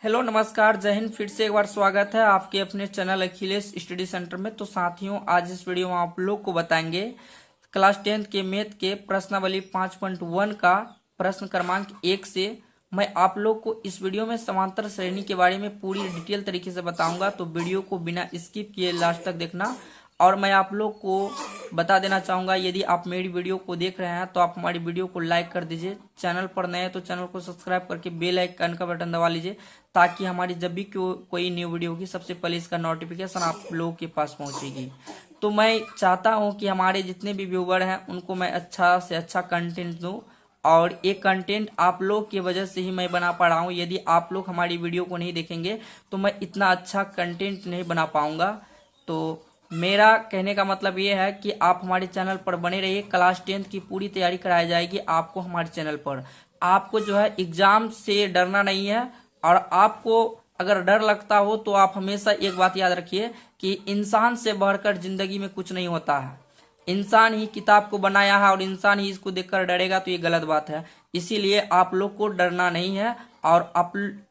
Hello नमस्कार जय हिंद। फिर से एक बार स्वागत है आपके अपने चैनल अखिलेश स्टडी सेंटर में। तो साथियों, आज इस वीडियो में आप लोग को बताएंगे क्लास 10th के मैथ के प्रश्नावली 5.1 का प्रश्न क्रमांक 1 से। मैं आप लोग को इस वीडियो में समांतर श्रेणी के बारे में पूरी डिटेल तरीके से बताऊंगा, तो वीडियो को बिना स्किप किए लास्ट तक देखना। और मैं आप लोग को बता देना चाहूँगा, यदि आप मेरी वीडियो को देख रहे हैं तो आप हमारी वीडियो को लाइक कर दीजिए। चैनल पर नए हैं तो चैनल को सब्सक्राइब करके बेल आइकन का बटन दबा लीजिए, ताकि हमारी जब भी कोई न्यू वीडियो होगी सबसे पहले इसका नोटिफिकेशन आप लोगों के पास पहुंचेगी। तो मैं चाहता हूं कि हमारे जितने भी व्यूवर हैं उनको मैं अच्छा से अच्छा कंटेंट दूं, और ये कंटेंट आप लोग की वजह से ही मैं बना पा रहा हूँ। यदि आप लोग हमारी वीडियो को नहीं देखेंगे तो मैं इतना अच्छा कंटेंट नहीं बना पाऊंगा। तो मेरा कहने का मतलब ये है कि आप हमारे चैनल पर बने रहिए। क्लास 10th की पूरी तैयारी कराई जाएगी आपको हमारे चैनल पर। आपको जो है एग्जाम से डरना नहीं है, और आपको अगर डर लगता हो तो आप हमेशा एक बात याद रखिए कि इंसान से बढ़कर जिंदगी में कुछ नहीं होता है। इंसान ही किताब को बनाया है और इंसान ही इसको देखकर डरेगा, तो ये गलत बात है। इसीलिए आप लोग को डरना नहीं है, और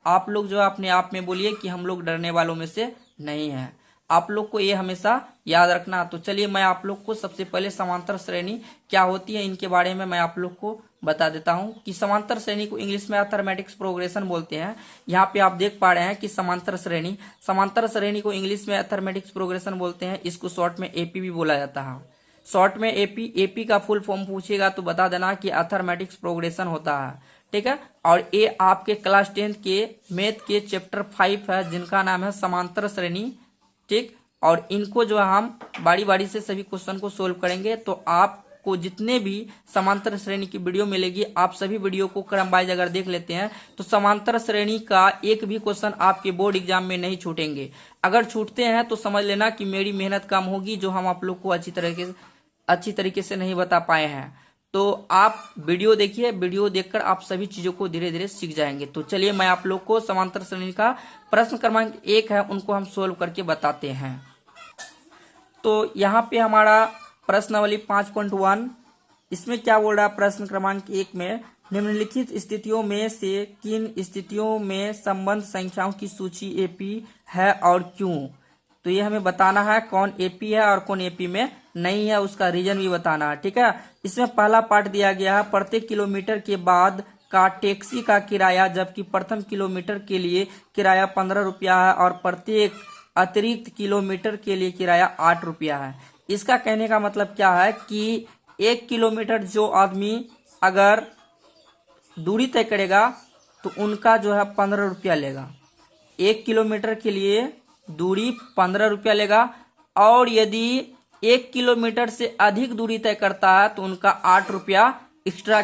आप लोग जो अपने आप में बोलिए कि हम लोग डरने वालों में से नहीं हैं। आप लोग को ये हमेशा याद रखना। तो चलिए मैं आप लोग को सबसे पहले समांतर श्रेणी क्या होती है इनके बारे में मैं आप लोग को बता देता हूं कि समांतर श्रेणी को इंग्लिश में अर्थमेटिक्स प्रोग्रेशन बोलते हैं। यहाँ पे आप देख पा रहे हैं कि समांतर श्रेणी को इंग्लिश में अर्थमेटिक्स प्रोग्रेशन बोलते हैं। इसको शॉर्ट में एपी भी बोला जाता है। शॉर्ट में एपी का फुल फॉर्म पूछेगा तो बता देना कि अर्थमेटिक्स प्रोग्रेशन होता है, ठीक है। और ये आपके क्लास 10th के मैथ के चैप्टर 5 है, जिनका नाम है समांतर श्रेणी, ठीक। और इनको जो हम बारी बारी से सभी क्वेश्चन को सोल्व करेंगे। तो आपको जितने भी समांतर श्रेणी की वीडियो मिलेगी, आप सभी वीडियो को क्रम वाइज अगर देख लेते हैं तो समांतर श्रेणी का एक भी क्वेश्चन आपके बोर्ड एग्जाम में नहीं छूटेंगे। अगर छूटते हैं तो समझ लेना कि मेरी मेहनत कम होगी, जो हम आप लोग को अच्छी तरीके से नहीं बता पाए हैं। तो आप वीडियो देखिए, वीडियो देखकर आप सभी चीजों को धीरे धीरे सीख जाएंगे। तो चलिए मैं आप लोग को समांतर श्रेणी का प्रश्न क्रमांक 1 है उनको हम सोल्व करके बताते हैं। तो यहाँ पे हमारा प्रश्नावली 5.1, इसमें क्या बोल रहा है प्रश्न क्रमांक 1 में, निम्नलिखित स्थितियों में से किन स्थितियों में संबंध संख्याओं की सूची एपी है और क्यों। तो ये हमें बताना है कौन एपी है और कौन एपी में नहीं है, उसका रीजन भी बताना है, ठीक है। इसमें पहला पार्ट दिया गया है, प्रत्येक किलोमीटर के बाद का टैक्सी का किराया, जबकि प्रथम किलोमीटर के लिए किराया 15 रुपया है और प्रत्येक अतिरिक्त किलोमीटर के लिए किराया 8 रुपया है। इसका कहने का मतलब क्या है कि 1 किलोमीटर जो आदमी अगर दूरी तय करेगा तो उनका जो है 15 रुपया लेगा। 1 किलोमीटर के लिए दूरी 15 रुपया लेगा, और यदि 1 किलोमीटर से अधिक दूरी तय करता है तो उनका 8 रुपया एक्स्ट्रा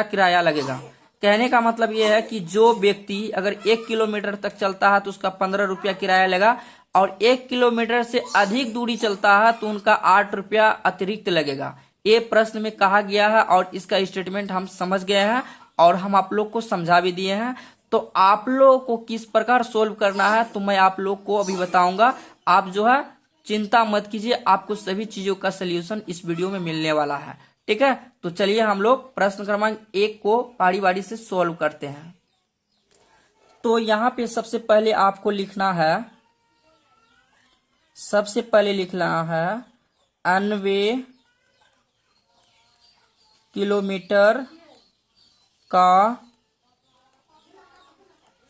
किराया लगेगा। कहने का मतलब यह है कि जो व्यक्ति अगर 1 किलोमीटर तक चलता है तो उसका 15 रुपया किराया लगेगा, और 1 किलोमीटर से अधिक दूरी चलता है तो उनका 8 रुपया अतिरिक्त लगेगा। ये प्रश्न में कहा गया है और इसका स्टेटमेंट हम समझ गए हैं और हम आप लोग को समझा भी दिए हैं। तो आप लोग को किस प्रकार सोल्व करना है तो मैं आप लोग को अभी बताऊंगा। आप जो है चिंता मत कीजिए, आपको सभी चीजों का सोल्यूशन इस वीडियो में मिलने वाला है, ठीक है। तो चलिए हम लोग प्रश्न क्रमांक 1 को बारी बारी से सोल्व करते हैं। तो यहाँ पे सबसे पहले आपको लिखना है, 90 किलोमीटर का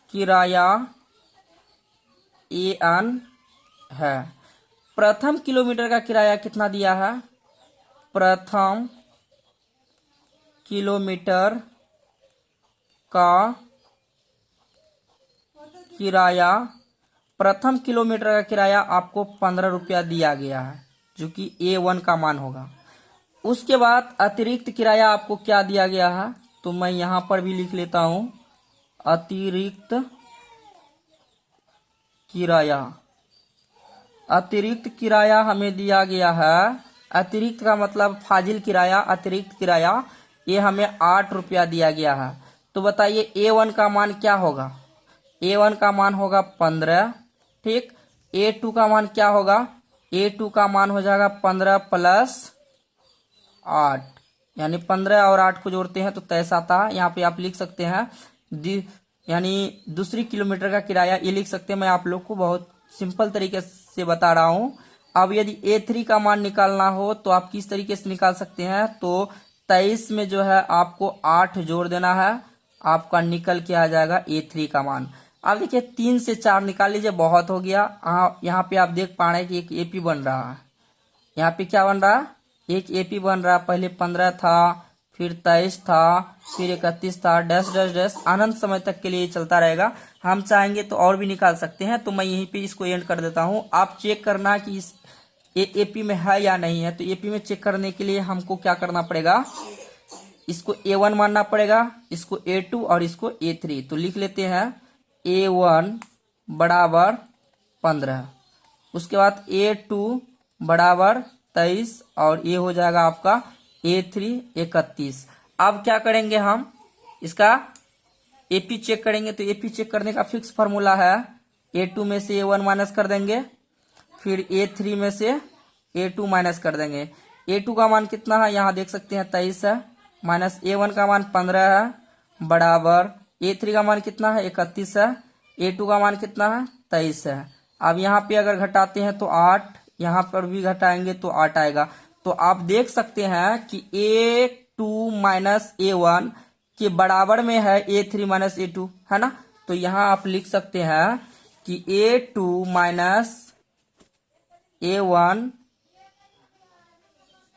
किराया AN है। प्रथम किलोमीटर का किराया कितना दिया है, प्रथम किलोमीटर का किराया, प्रथम किलोमीटर का किराया आपको 15 रुपया दिया गया है, जो कि A1 का मान होगा। उसके बाद अतिरिक्त किराया आपको क्या दिया गया है, तो मैं यहां पर भी लिख लेता हूं, अतिरिक्त किराया हमें दिया गया है। अतिरिक्त का मतलब फाजिल किराया, अतिरिक्त किराया, ये हमें 8 रुपया दिया गया है। तो बताइए A1 का मान क्या होगा, A1 का मान होगा 15, ठीक। A2 का मान क्या होगा, A2 का मान हो जाएगा 15 प्लस 8, यानी 15 और 8 को जोड़ते हैं तो 23 आता है। यहाँ पे आप लिख सकते हैं यानी दूसरी किलोमीटर का किराया, ये लिख सकते हैं। मैं आप लोग को बहुत सिंपल तरीके से बता रहा हूं। अब यदि A3 का मान निकालना हो तो आप किस तरीके से निकाल सकते हैं, तो 23 में जो है आपको 8 जोड़ देना है, आपका निकल के आ जाएगा A3 का मान। अब देखिए 3 से 4 निकाल लीजिए, बहुत हो गया। यहाँ पे आप देख पा रहे हैं कि एक एपी बन रहा है। यहाँ पे क्या बन रहा है, एक एपी बन रहा है। पहले 15 था, फिर 23 था, फिर 31 था, डैश डैश डैश, अनंत समय तक के लिए चलता रहेगा। हम चाहेंगे तो और भी निकाल सकते हैं, तो मैं यहीं पे इसको एंड कर देता हूं। आप चेक करना कि इस एपी में है या नहीं है। तो एपी में चेक करने के लिए हमको क्या करना पड़ेगा, इसको A1 मानना पड़ेगा, इसको A2 और इसको A3। तो लिख लेते हैं A1 बराबर 15, उसके बाद A2 बराबर 23 और ये हो जाएगा आपका A3 31। अब क्या करेंगे, हम इसका एपी चेक करेंगे। तो एपी चेक करने का फिक्स फार्मूला है, A2 में से A1 माइनस कर देंगे, फिर A3 में से A2 माइनस कर देंगे। A2 का मान कितना है, यहाँ देख सकते हैं 23 है, माइनस A1 का मान 15 है, बराबर A3 का मान कितना है 31 है, A2 का मान कितना है 23 है। अब यहाँ पे अगर घटाते हैं तो 8, यहाँ पर भी घटाएंगे तो 8 आएगा। तो आप देख सकते हैं कि A2 माइनस A1 के बराबर में है A3 माइनस A2, है ना। तो यहाँ आप लिख सकते हैं कि A2 माइनस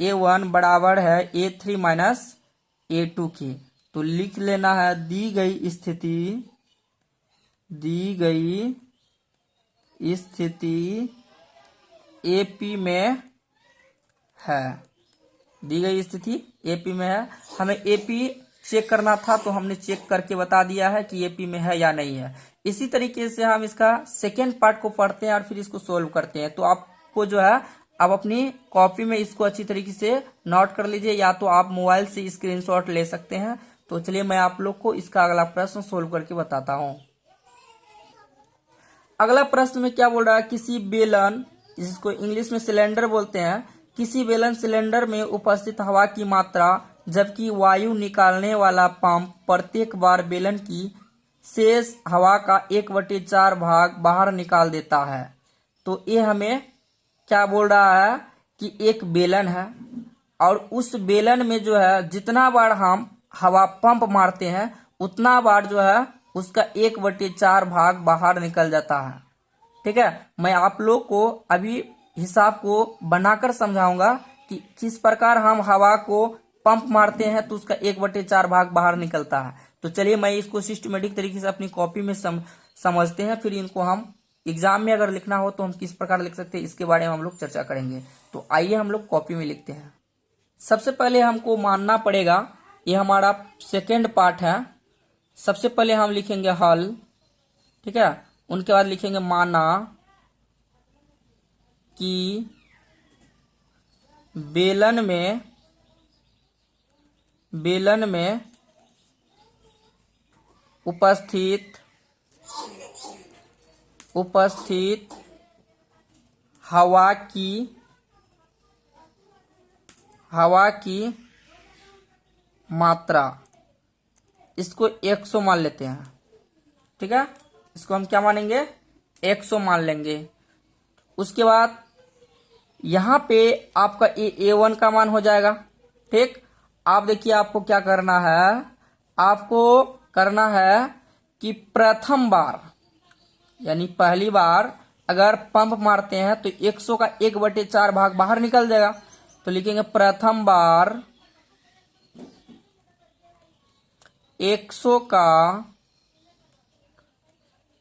A1 बराबर है A3 माइनस A2 की। तो लिख लेना है दी गई स्थिति एपी में है, दी गई स्थिति एपी में है। हमें एपी चेक करना था तो हमने चेक करके बता दिया है कि एपी में है या नहीं है। इसी तरीके से हम इसका सेकेंड पार्ट को पढ़ते हैं और फिर इसको सोल्व करते हैं। तो आपको जो है आप अपनी कॉपी में इसको अच्छी तरीके से नोट कर लीजिए, या तो आप मोबाइल से स्क्रीनशॉट ले सकते हैं। तो चलिए मैं आप लोग को इसका अगला प्रश्न सोल्व करके बताता हूं। अगला प्रश्न में क्या बोल रहा है, किसी बेलन, जिसको इंग्लिश में सिलेंडर बोलते हैं, किसी बेलन सिलेंडर में उपस्थित हवा की मात्रा जबकि वायु निकालने वाला पंप प्रत्येक बार बेलन की शेष हवा का 1/4 भाग बाहर निकाल देता है। तो ये हमें क्या बोल रहा है कि एक बेलन है और उस बेलन में जो है जितना बार हम हवा पंप मारते हैं उतना बार जो है उसका 1/4 भाग बाहर निकल जाता है। ठीक है, मैं आप लोग को अभी हिसाब को बनाकर समझाऊंगा कि किस प्रकार हम हवा को पंप मारते हैं तो उसका 1/4 भाग बाहर निकलता है। तो चलिए मैं इसको सिस्टमेटिक तरीके से अपनी कॉपी में समझते हैं, फिर इनको हम एग्जाम में अगर लिखना हो तो हम किस प्रकार लिख सकते हैं इसके बारे में हम लोग चर्चा करेंगे। तो आइए हम लोग कॉपी में लिखते हैं। सबसे पहले हमको मानना पड़ेगा, ये हमारा सेकेंड पार्ट है। सबसे पहले हम लिखेंगे हल, ठीक है, उनके बाद लिखेंगे माना कि बेलन में उपस्थित हवा की मात्रा, इसको 100 मान लेते हैं। ठीक है, इसको हम क्या मानेंगे 100 मान लेंगे। उसके बाद यहां पे आपका A1 का मान हो जाएगा। ठीक, आप देखिए आपको क्या करना है, आपको करना है कि प्रथम बार यानी पहली बार अगर पंप मारते हैं तो 100 का 1/4 भाग बाहर निकल जाएगा। तो लिखेंगे प्रथम बार 100 का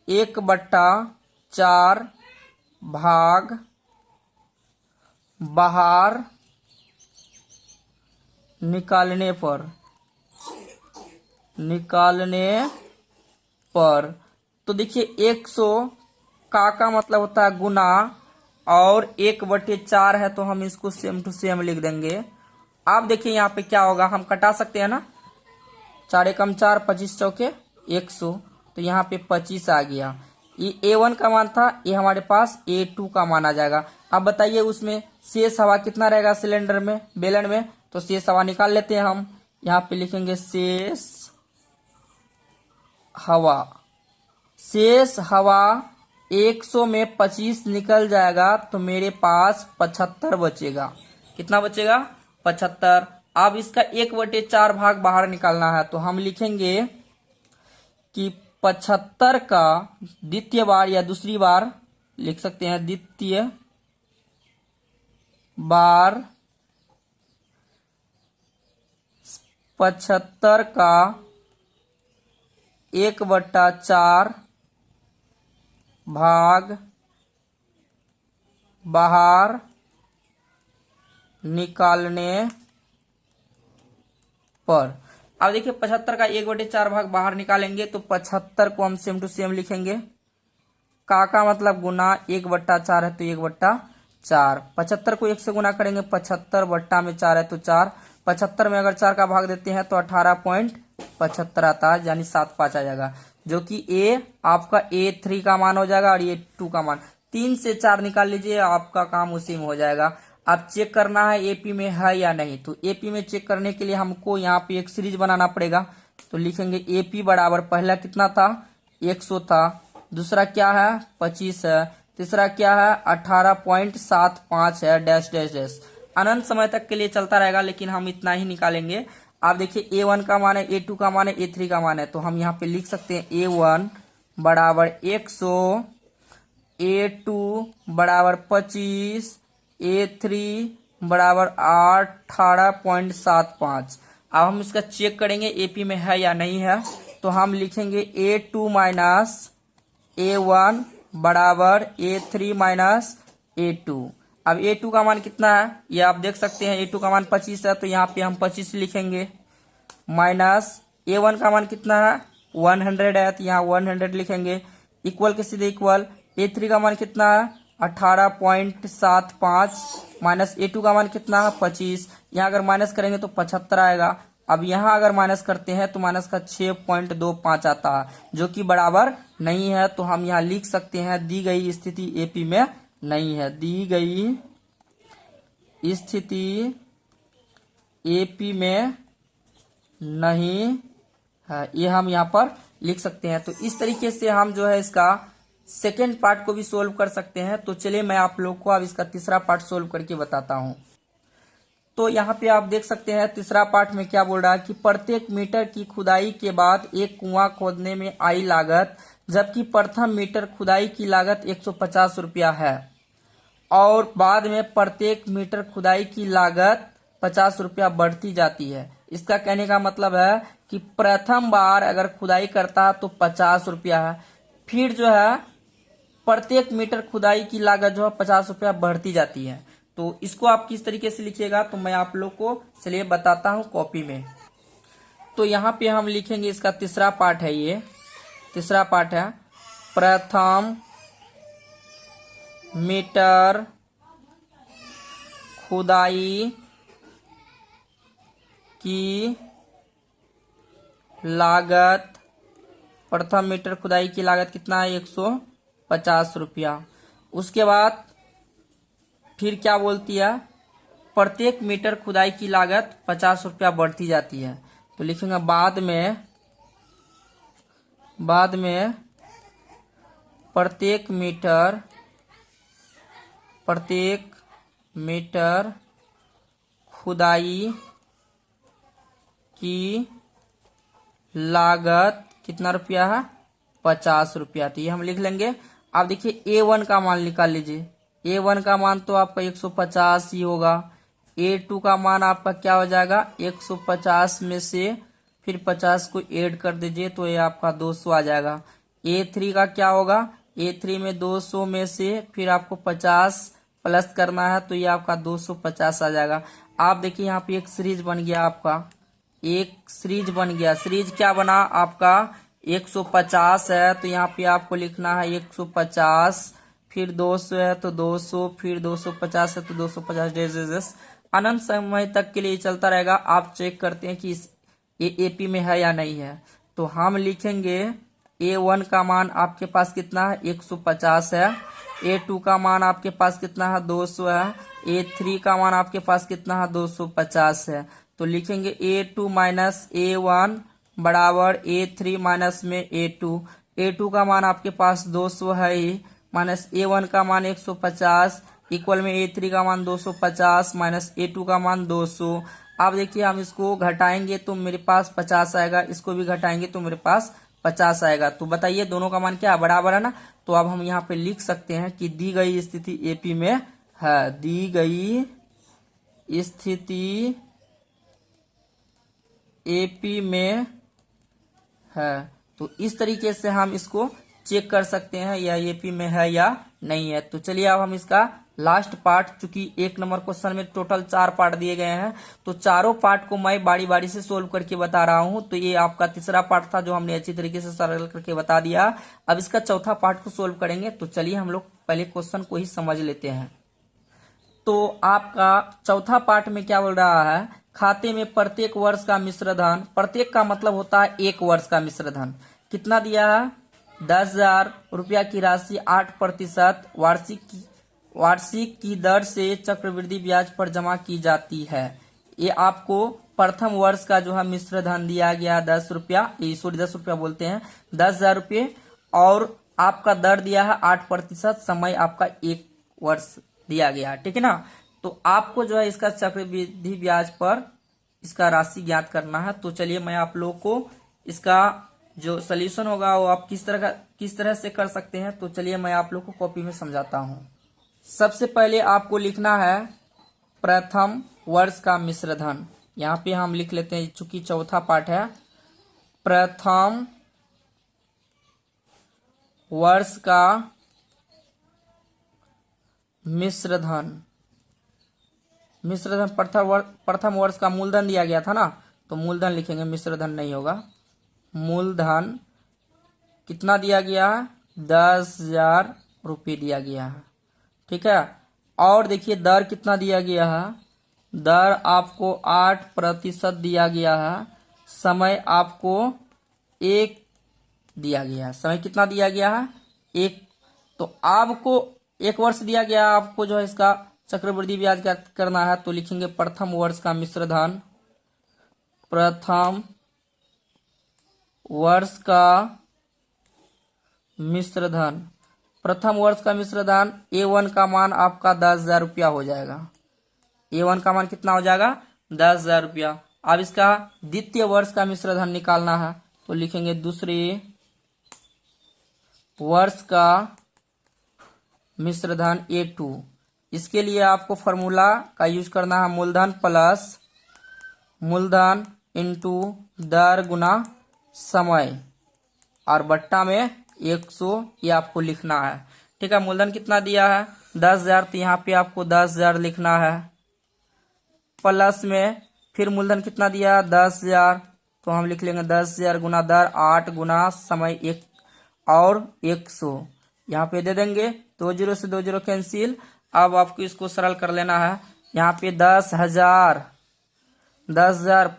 1/4 भाग बाहर निकालने पर तो देखिए 100 का मतलब होता है गुना और 1/4 है तो हम इसको सेम टू सेम लिख देंगे। आप देखिए यहाँ पे क्या होगा, हम कटा सकते हैं ना, 4 एकम 4, 25 चौके 100, तो यहाँ पे 25 आ गया। ये A1 का मान था, ये हमारे पास A2 का मान आ जाएगा। अब बताइए उसमें शेष हवा कितना रहेगा सिलेंडर में, बेलन में, तो शेष हवा निकाल लेते हैं हम। यहाँ पे लिखेंगे शेष हवा शेष हवा 100 में 25 निकल जाएगा तो मेरे पास 75 बचेगा। कितना बचेगा? 75। अब इसका 1/4 भाग बाहर निकालना है तो हम लिखेंगे कि 75 का द्वितीय बार या दूसरी बार लिख सकते हैं, द्वितीय बार 75 का 1/4 भाग बाहर निकालने पर। अब देखिए 75 का 1/4 भाग बाहर निकालेंगे तो 75 को हम सेम टू सेम लिखेंगे। का मतलब गुना 1/4 है तो 1/4। 75 को 1 से गुना करेंगे, 75 बट्टा में 4 है तो 4। 75 में अगर 4 का भाग देते हैं तो 18.75 आता है, यानी 75 आ जाएगा, जो कि ए आपका A3 का मान हो जाएगा और A2 का मान। 3 से 4 निकाल लीजिए, आपका काम उसी में हो जाएगा। अब चेक करना है एपी में है या नहीं, तो एपी में चेक करने के लिए हमको यहाँ पे एक सीरीज बनाना पड़ेगा। तो लिखेंगे एपी बराबर, पहला कितना था? 100 था, दूसरा क्या है? 25 है, तीसरा क्या है? 18.75 है, डैश डैश डैश। अनंत समय तक के लिए चलता रहेगा, लेकिन हम इतना ही निकालेंगे। आप देखिए A1 का मान है, A2 का मान है, A3 का मान है, तो हम यहाँ पे लिख सकते हैं A1 बराबर 100, A2 बराबर 25, A3 बराबर 18.75। अब हम इसका चेक करेंगे एपी में है या नहीं है, तो हम लिखेंगे A2 माइनस A1 बराबर A3 माइनस A2। अब A2 का मान कितना है ये आप देख सकते हैं, A2 का मान 25 है तो यहाँ पे हम 25 लिखेंगे, माइनस A1 का मान कितना है? 100 है तो यहाँ 100 लिखेंगे, इक्वल के सीधे इक्वल। A3 का मान कितना है? 18.75, माइनस A2 का मान कितना है? 25। यहाँ अगर माइनस करेंगे तो 75 आएगा। अब यहाँ अगर माइनस करते हैं तो माइनस का 6.25 आता है, जो कि बराबर नहीं है, तो हम यहाँ लिख सकते हैं दी गई स्थिति एपी में नहीं है। दी गई स्थिति एपी में नहीं है, ये हम यहाँ पर लिख सकते हैं। तो इस तरीके से हम जो है इसका सेकेंड पार्ट को भी सोल्व कर सकते हैं। तो चलिए मैं आप लोग को अब इसका तीसरा पार्ट सोल्व करके बताता हूं। तो यहाँ पे आप देख सकते हैं तीसरा पार्ट में क्या बोल रहा है कि प्रत्येक मीटर की खुदाई के बाद एक कुआं खोदने में आई लागत, जबकि प्रथम मीटर खुदाई की लागत 150 रुपया है, और बाद में प्रत्येक मीटर खुदाई की लागत 50 रुपया बढ़ती जाती है। इसका कहने का मतलब है कि प्रथम बार अगर खुदाई करता है तो 50 रुपया है, फिर जो है प्रत्येक मीटर खुदाई की लागत जो है 50 रुपया बढ़ती जाती है। तो इसको आप किस तरीके से लिखिएगा तो मैं आप लोग को चलिए बताता हूं कॉपी में। तो यहाँ पे हम लिखेंगे, इसका तीसरा पार्ट है, ये तीसरा पार्ट है, प्रथम मीटर खुदाई की लागत, प्रथम मीटर खुदाई की लागत कितना है? 150 रुपया। उसके बाद फिर क्या बोलती है? प्रत्येक मीटर खुदाई की लागत 50 रुपया बढ़ती जाती है। तो लिखेंगे बाद में प्रत्येक मीटर खुदाई की लागत कितना रुपया है? 50 रुपया। तो ये हम लिख लेंगे। अब देखिए A1 का मान निकाल लीजिए। A1 का मान तो आपका 150 ही होगा। A2 का मान आपका क्या हो जाएगा? 150 में से फिर 50 को ऐड कर दीजिए तो ये आपका 200 आ जाएगा। A3 का क्या होगा? A3 में 200 में से फिर आपको 50 प्लस करना है तो ये आपका 250 आ जाएगा। आप देखिए यहाँ पे एक सीरीज बन गया, आपका एक सीरीज बन गया। सीरीज क्या बना आपका? 150 है तो यहाँ पे आपको लिखना है 150, फिर 200 है तो 200, फिर 250 है तो 250, डेज अनंत समय तक के लिए चलता रहेगा। आप चेक करते हैं कि ये एपी में है या नहीं है। तो हम लिखेंगे A1 का मान आपके पास कितना है? 150 है। A2 का मान आपके पास कितना है? 200 है। A3 का मान आपके पास कितना है? 250 है। तो लिखेंगे A2 माइनस A1 बराबर A3 माइनस में A2। A2 का मान आपके पास 200 है ही, माइनस A1 का मान 150 इक्वल में A3 का मान 250 माइनस A2 का मान 200। अब देखिए हम इसको घटाएंगे तो मेरे पास 50 आएगा, इसको भी घटाएंगे तो मेरे पास 50 आएगा। तो बताइए दोनों का मान क्या बराबर है ना। तो अब हम यहाँ पे लिख सकते हैं कि दी गई स्थिति AP में है, दी गई स्थिति AP में है। तो इस तरीके से हम इसको चेक कर सकते हैं या AP में है या नहीं है। तो चलिए अब हम इसका लास्ट पार्ट, चूंकि 1 नंबर क्वेश्चन में टोटल 4 पार्ट दिए गए हैं तो चारों पार्ट को मैं बारी बारी से सोल्व करके बता रहा हूं। तो ये आपका तीसरा पार्ट था जो हमने अच्छी तरीके से सरल करके बता दिया। अब इसका चौथा पार्ट को सोल्व करेंगे। तो चलिए हम लोग पहले क्वेश्चन को ही समझ लेते हैं। तो आपका चौथा पार्ट में क्या बोल रहा है, खाते में प्रत्येक वर्ष का मिश्र धन, प्रत्येक का मतलब होता है 1 वर्ष का मिश्र धन, कितना दिया है 10,000 रुपया की राशि 8% वार्षिक की दर से चक्रवृद्धि ब्याज पर जमा की जाती है। ये आपको प्रथम वर्ष का जो है मिश्र धन दिया गया 10 रुपया, 10 रुपया बोलते हैं 10,000 रुपये, और आपका दर दिया है 8%, समय आपका 1 वर्ष दिया गया, ठीक है ना। तो आपको जो है इसका चक्रवृद्धि ब्याज पर इसका राशि ज्ञात करना है। तो चलिए मैं आप लोगों को इसका जो सोल्यूशन होगा वो आप किस तरह से कर सकते हैं। तो चलिए मैं आप लोग को कॉपी में समझाता हूं। सबसे पहले आपको लिखना है प्रथम वर्ष का मिश्र धन। यहाँ पे हम लिख लेते हैं, चूंकि चौथा पार्ट है, प्रथम वर्ष का मिश्र धन। प्रथम वर्ष का मूलधन दिया गया था ना, तो मूलधन लिखेंगे, मिश्र धन नहीं होगा। मूलधन कितना दिया गया है 10,000 रुपये दिया गया है, ठीक है। और देखिए दर कितना दिया गया है, दर आपको 8% दिया गया है, समय आपको 1 दिया गया है, समय कितना दिया गया है 1। तो आपको 1 वर्ष दिया गया, आपको जो है इसका चक्रवृद्धि ब्याज क्या करना है। तो लिखेंगे प्रथम वर्ष का मिश्र धन, प्रथम वर्ष का मिश्र धन, प्रथम वर्ष का मिश्र धन A1 का मान आपका 10,000 रुपया हो जाएगा। A1 का मान कितना हो जाएगा 10,000 रुपया। अब इसका द्वितीय वर्ष का मिश्र धन निकालना है। तो लिखेंगे दूसरे वर्ष का मिश्र धन A2। इसके लिए आपको फॉर्मूला का यूज करना है, मूलधन प्लस मूलधन इंटू दर गुना समय और बट्टा में 100, ये आपको लिखना है, ठीक है। मूलधन कितना दिया है 10,000, तो यहाँ पे आपको 10,000 लिखना है, प्लस में फिर मूलधन कितना दिया 10,000, तो हम लिख लेंगे 10,000 गुना दर 8 गुना समय 1 और 100 यहाँ पे दे देंगे। 2 0 से 2 0 कैंसिल। अब आपको इसको सरल कर लेना है। यहाँ पे 10,000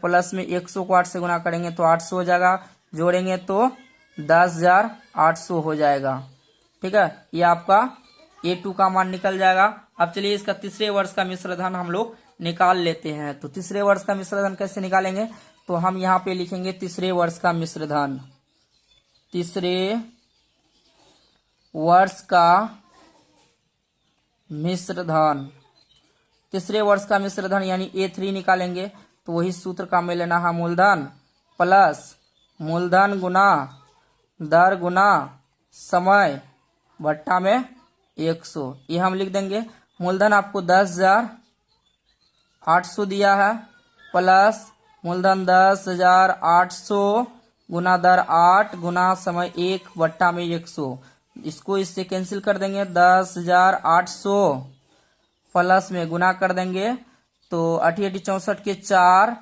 प्लस में 100 को 8 से गुना करेंगे तो 800 हो जाएगा, जोड़ेंगे तो 10,800 हो जाएगा, ठीक है। ये आपका A2 का मान निकल जाएगा। अब चलिए इसका तीसरे वर्ष का मिश्र धन हम लोग निकाल लेते हैं। तो तीसरे वर्ष का मिश्र धन कैसे निकालेंगे, तो हम यहाँ पे लिखेंगे तीसरे वर्ष का मिश्र धन, तीसरे वर्ष का मिश्र धन, तीसरे वर्ष का मिश्र धन यानी A3 निकालेंगे। तो वही सूत्र काम में लेना है, मूलधन प्लस मूलधन गुना दर गुना समय बट्टा में 100, ये हम लिख देंगे। मूलधन आपको 10,800 दिया है, प्लस मूलधन 10,800 गुना दर 8 गुना समय 1 बट्टा में 100, इसको इससे कैंसिल कर देंगे। 10,800 प्लस में गुना कर देंगे तो 88 64 के 4,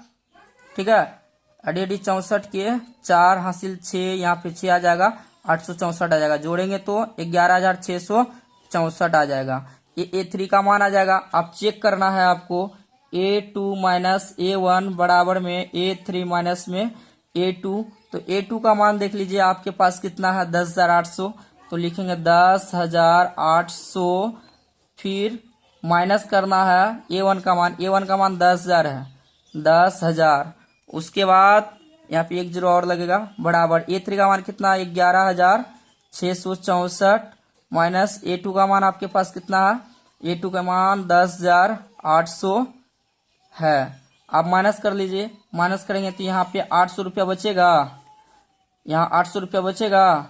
ठीक है, 88 64 के 4 हासिल 6, यहाँ पे 6 आ जाएगा, 864 आ जाएगा, जोड़ेंगे तो 11,664 आ जाएगा। ये A3 का मान आ जाएगा। अब चेक करना है आपको, A2 माइनस A1 बराबर में A3 माइनस में A2। तो A2 का मान देख लीजिए आपके पास कितना है 10,800, तो लिखेंगे 10,800, फिर माइनस करना है A1 का मान, A1 का मान 10,000 है, 10,000, उसके बाद यहाँ पे 1 जीरो और लगेगा बराबर A3 का मान कितना 11,664 माइनस A2 का मान आपके पास कितना है, A2 का मान 10,800 है। आप माइनस कर लीजिए, माइनस करेंगे तो यहाँ पे 800 रुपया बचेगा, यहाँ 800 रुपया बचेगा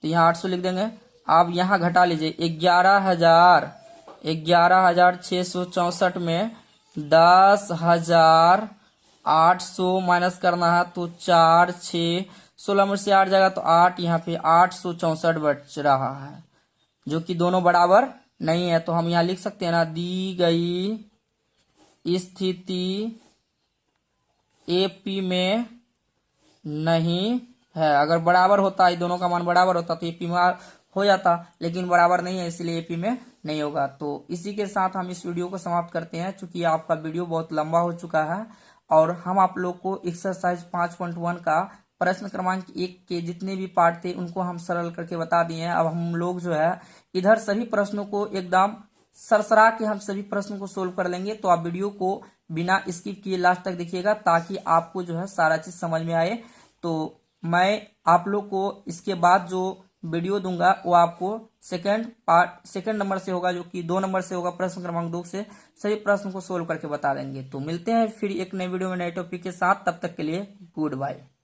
तो यहाँ 800 लिख देंगे। आप यहाँ घटा लीजिए 11,664 में 10,800 माइनस करना है तो 4 6 16 में से 8 जाएगा तो 8, यहाँ पे 864 बच रहा है, जो कि दोनों बराबर नहीं है। तो हम यहाँ लिख सकते हैं ना, दी गई स्थिति AP में नहीं है। अगर बराबर होता, ये दोनों का मान बराबर होता तो AP में हो जाता, लेकिन बराबर नहीं है इसलिए AP में नहीं होगा। तो इसी के साथ हम इस वीडियो को समाप्त करते हैं, क्योंकि आपका वीडियो बहुत लंबा हो चुका है और हम आप लोग को एक्सरसाइज 5.1 का प्रश्न क्रमांक 1 के जितने भी पार्ट थे उनको हम सरल करके बता दिए हैं। अब हम लोग जो है इधर सभी प्रश्नों को एकदम सरसरा के हम सभी प्रश्नों को सोल्व कर लेंगे। तो आप वीडियो को बिना स्किप किए लास्ट तक देखिएगा ताकि आपको जो है सारा चीज समझ में आए। तो मैं आप लोग को इसके बाद जो वीडियो दूंगा वो आपको सेकंड नंबर से होगा, जो कि 2 नंबर से होगा। प्रश्न क्रमांक 2 से सभी प्रश्न को सोल्व करके बता देंगे। तो मिलते हैं फिर एक नए वीडियो में नए टॉपिक के साथ, तब तक के लिए गुड बाय।